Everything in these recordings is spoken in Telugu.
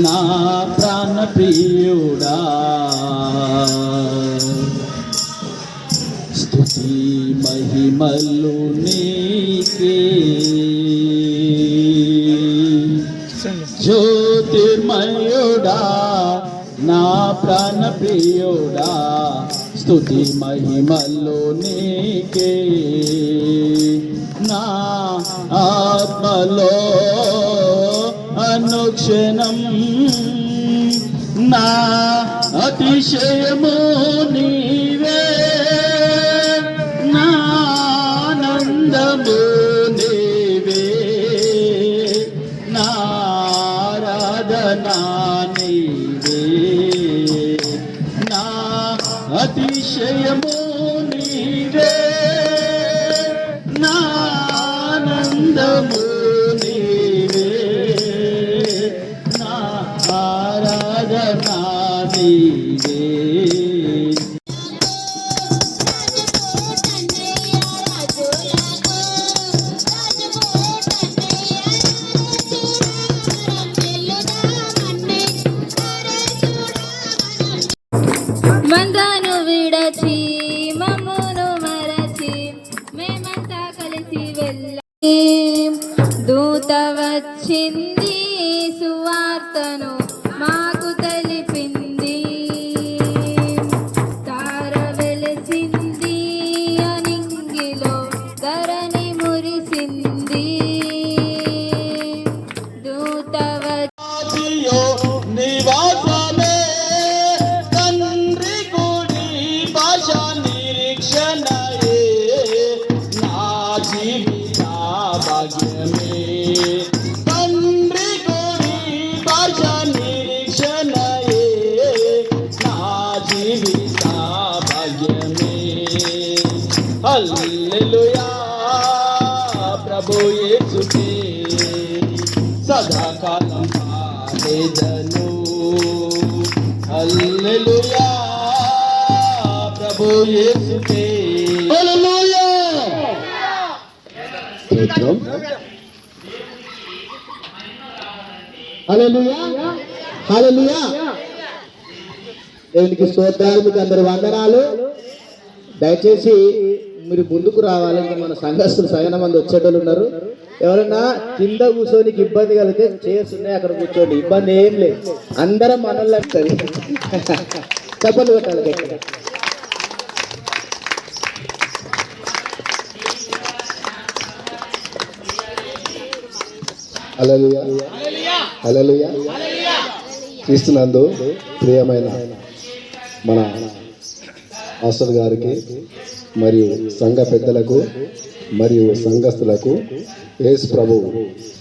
నా ప్రాణ ప్రియుడా. స్తుతి మహిమలు నీకే, జ్యోతిర్మయుడా నా ప్రాణ ప్రియుడా. స్తుతి మహిమలు నీకే, నా ఆత్మలో అనుక్షణం నా అతిశయము నీవే, నా ఆనందము నీవే, నా ఆరాధనా నీవే, నా అతిశయము నీవే, నా ఆనందము నీవే, నా ఆరాధనా నీవే. మందను విడచి మమ్మును మరచి మేమంతా కలిసి వెళ్ళి దూత వచ్చింది సువార్తను మాకు తెలిపింది. తార వెలిసింది అనింగిలో ధరణి మురిసింది. దూత నివాసమే తండ్రి గుడి భాష నిరీక్షణయే, నా జీవిత భాగ్యమే. తండ్రి గుడి భాష నిరీక్షణయే, నా జీవిత భాగ్యమే. హల్లెలూయా ప్రభు యేసుకే సదాకాలం పాడెదను. హల్లెలూయా ప్రభు యేసుకే. హల్లెలూయా. స్తోత్రం. హల్లెలూయా హల్లెలూయా. దేవునికి స్తోత్రాలు. మీకు అందరి వందనాలు. దయచేసి మీరు ముందుకు రావాలి. ఇంకా మన సంఘస్థులు సగన మంది వచ్చేటోళ్ళు ఉన్నారు. ఎవరన్నా కింద కూర్చోనికి ఇబ్బంది కలిగితే చైర్స్ ఉన్నాయి, అక్కడ కూర్చోండి, ఇబ్బంది ఏం లేదు. అందరం మనల్ని వస్తుంది. చెప్పండి కొట్టాలి గట్టిగా. హల్లెలూయా హల్లెలూయా. క్రీస్తునందు ప్రియమైన మన మాస్టర్ గారికి మరియు సంఘ పెద్దలకు మరియు సంఘస్థులకు యేసు ప్రభు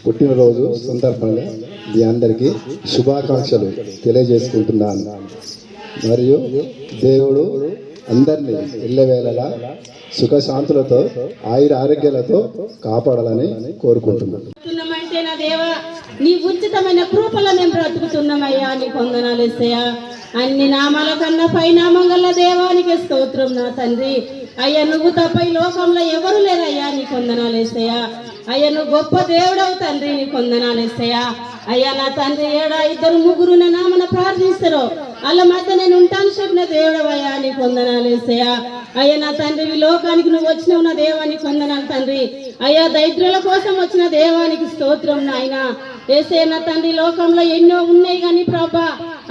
పుట్టినరోజు సందర్భంగా మీ అందరికీ శుభాకాంక్షలు తెలియజేసుకుంటున్నాను. మరియు దేవుడు అందరినీ ఎల్లవేళలా సుఖశాంతులతో ఆయుర ఆరోగ్యాలతో కాపాడాలని కోరుకుంటున్నాను. నా దేవా, నీ ఉచితమైన కృపలో మేము బ్రతుకుతున్నామయ్యా. నీ వందనాలు యేసయ్యా. అన్ని నామాల కన్నా పై నామం గల దేవానికి స్తోత్రం నా తండ్రి. అయ్యా, నువ్వు తప్ప ఈ లోకంలో ఎవరు లేరయ్యా. నీ వందనాలు యేసయ్యా. అయ్యా, నువ్వు గొప్ప దేవుడవు తండ్రి. నీ వందనాలు యేసయ్యా. అయ్యా నా తండ్రి, ఏడా ఇద్దరు ముగ్గురు నా నామన ప్రార్థిస్తారో వాళ్ళ మధ్య నేను ఉంటాను చెప్పిన దేవుడవయ్యా. నీ వందనాలు యేసయ్యా. అయ్యా నా తండ్రి, ఈ లోకానికి నువ్వు వచ్చినావు నా దేవానికి వందనాలు తండ్రి. అయ్యా, దరిద్రుల కోసం వచ్చిన దేవానికి స్తోత్రం నాయన. యేసయ్య నా తండ్రి, లోకంలో ఎన్నో ఉన్నాయి కానీ ప్రభా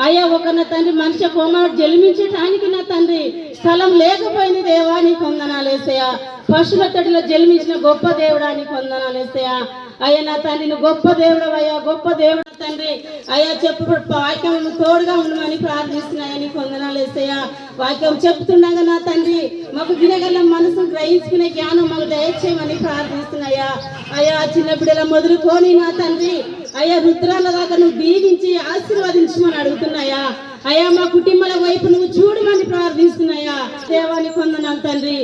అయ్యా, ఒక నా తండ్రి మనిషి కుమారుడు జన్మించడానికి నా తండ్రి స్థలం లేకపోయింది దేవానికి వందనాలు యేసయ్యా. పశువుల తడిలో జన్మించిన గొప్ప దేవుడానికి వందనాలు యేసయ్యా. అయ్యా నా తండ్రి, నువ్వు గొప్ప దేవుడు అయ్యా, గొప్ప దేవుడు తండ్రి. అయ్యా చెప్పు వాక్యం తోడుగా ఉండమని ప్రార్థిస్తున్నాయా. నీకు వందనాలు యేసయ్యా. వాక్యం చెప్తుండగా నా తండ్రి మాకు వినగల మనసును గ్రహించుకునే జ్ఞానం మాకు దయచేయమని ప్రార్థిస్తున్నాయా. అయ్యా చిన్న బిడ్డల మొదలుకొని నా తండ్రి అయ్యా రుద్రాల దాకా నువ్వు దీవించి ఆశీర్వదించమని అడుగుతున్నాయా. అయ్యా మా కుటుంబాల వైపు నువ్వు చూడమని ప్రార్థిస్తున్నాయా. దేవానికి వందనాలు తండ్రి.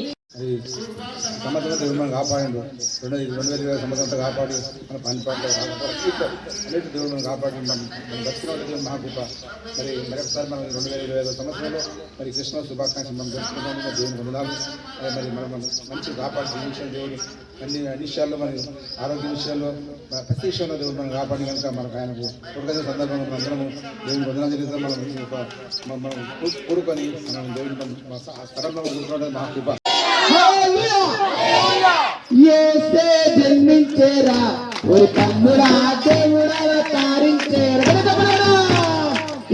సంవత్సరం దేవుడు మనం కాపాడిండు. 2020 సంవత్సరంతో కాపాడి మన పని పాటలు అన్నిటి దేవుడు మనం కాపాడి మనం బతికిన దేవుడు మహాకృప. మరి మరొకసారి మనం 2025 సంవత్సరంలో మరి క్రిస్మస్ శుభాకాంక్షలు మనం జరుపుకుంటాము. దేవుని వందనాలు. మరి మనం మంచి కాపాడి జీవించిన దేవుడు అన్ని విషయాల్లో మరి ఆరోగ్య విషయాల్లో ప్రతి విషయంలో దేవుడు మనం కాపాడి కనుక మనకు ఆయనకు కొడుకునే సందర్భంగా మనం అందరము దేవుని వందనాలు చెల్లిస్తాం. మనం కూడుకొని మనం దేవుని స్థలంలో కూర్చోవడం మా కృప. యేసే జన్మించేరా ఓ తమ్ముడా దేవుడా అవతరించేరా.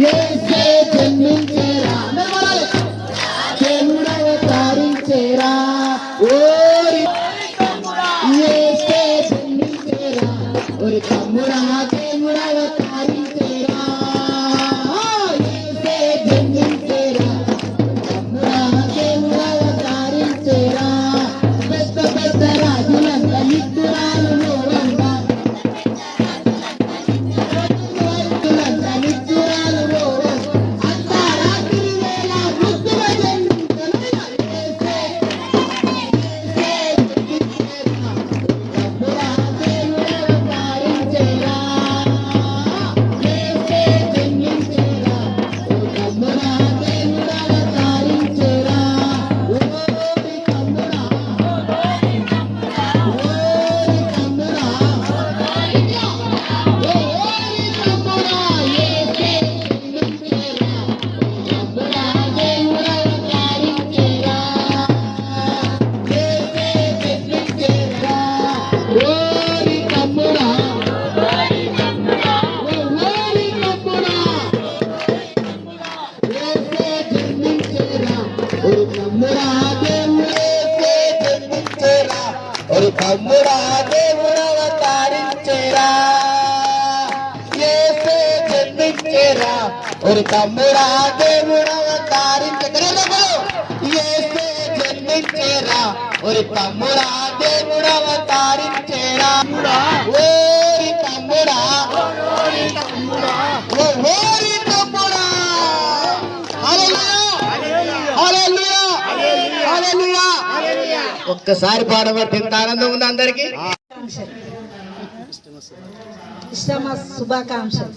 యేసే జన్మించేరా దేవుడా అవతరించేరా. ఓరి యేసే జన్మించేరా ఓరి తమ్ముడా దేవుడా అవతరించేరా. యేసే జన్మించేరా తమ్ముడా దేవుడా అవతరించేరా. పెద్ద పెద్ద రాజులంతా నిత్తురాలు నోరంతా నిత్తురాలు నోరం అంతా రాత్రి వేళ ముద్దుగా జన్మించను. తమ్ముడా దేవుడా అవతరించేరా. యేసే జన్మించేరా ఓ తమ్ముడా దేవుడా అవతరించేరా. ఓరి తమ్ముడా ఓరి తమ్ముడా ఓరి తమ్ముడా యేసే జన్మించేరా ఓ తమ్ముడా దేవుడా అవతరించేరా. యేసే జన్మించేరా ఓరి తమ్ముడా ఓరి తమ్ముడా యేసే జన్మించేరా ఓరి తమ్ముడా దేవుడే జన్మించేరా ఓరి తమ్ముడా దేవుడు అవతరించేరా. యేసే జన్మించేరా ఓరి తమ్ముడా దేవుడు అవతరించేరా. యేసే జన్మించేరా ఓరి తమ్ముడా దేవుడు అవతరించేరా. ఓరి తమ్ముడా ఓరి తమ్ముడా హల్లెలూయా హల్లెలూయా హల్లెలూయా. ఒక్కసారి పాడబట్టి ఎంత ఆనందం ఉంది అందరికి. క్రిస్టమస్ శుభాకాంక్షలు.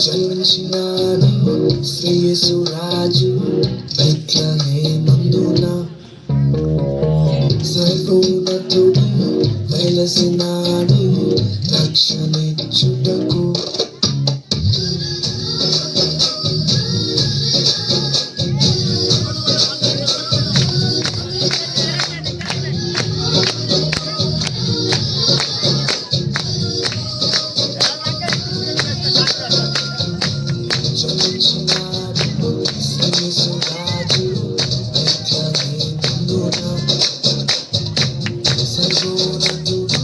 జన్మించినాడు శ్రీయేసురాజు బెత్లెహేమందున. సర్వోన్నతుడు వెలసినాడు రక్షణిచ్చుటకు. జన్మించినాడు శ్రీయేసురాజు బెత్లెహేమందున. సర్వోన్నతుడు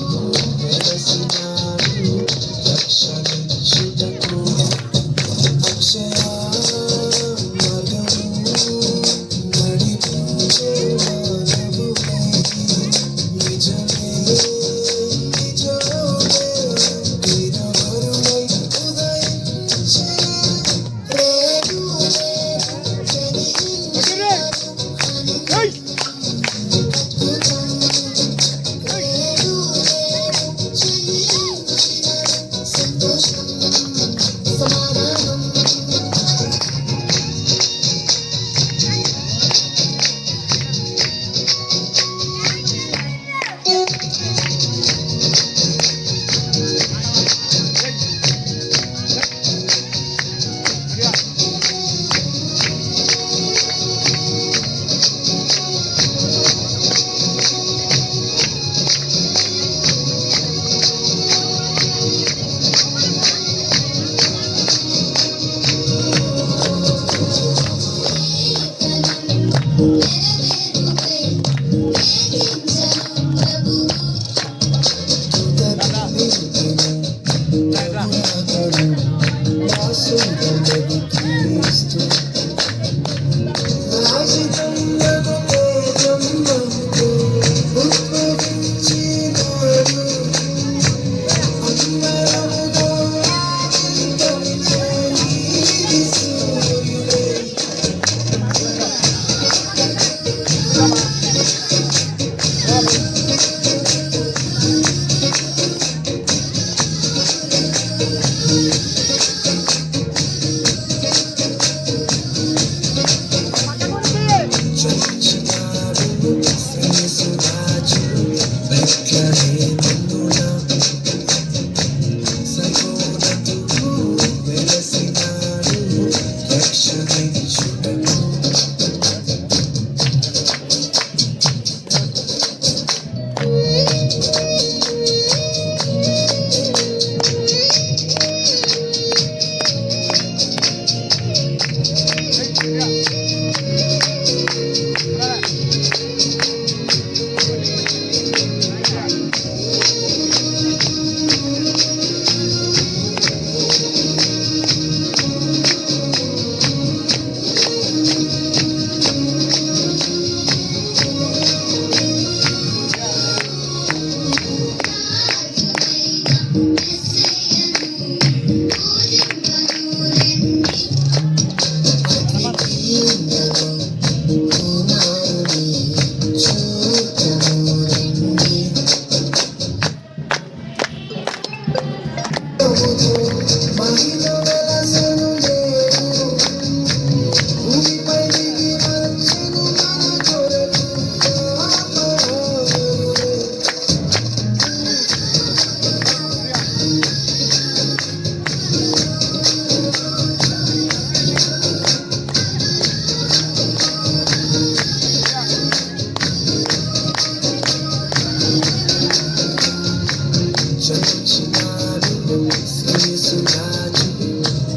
జయించినాడు శ్రేయస్సు రాజు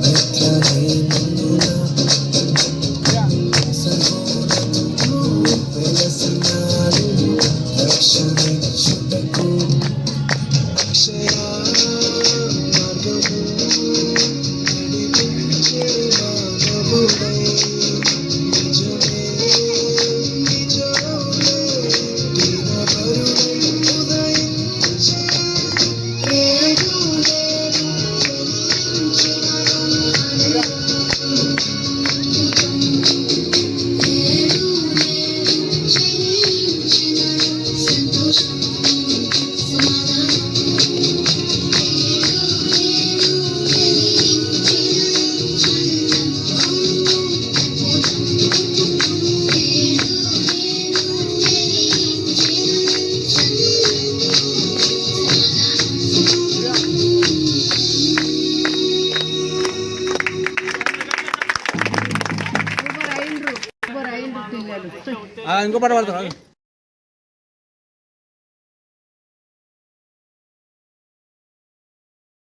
బెత్లెహేమున సర్వోన్నతుడు వెలసినాడు రక్షణించుటకు అక్షయ మార్గము నడిపించే మానవుడై నిజమే నిజమే దీనపరుడై ఉదయించే ఏడు ఇంకో పాట పాడతారా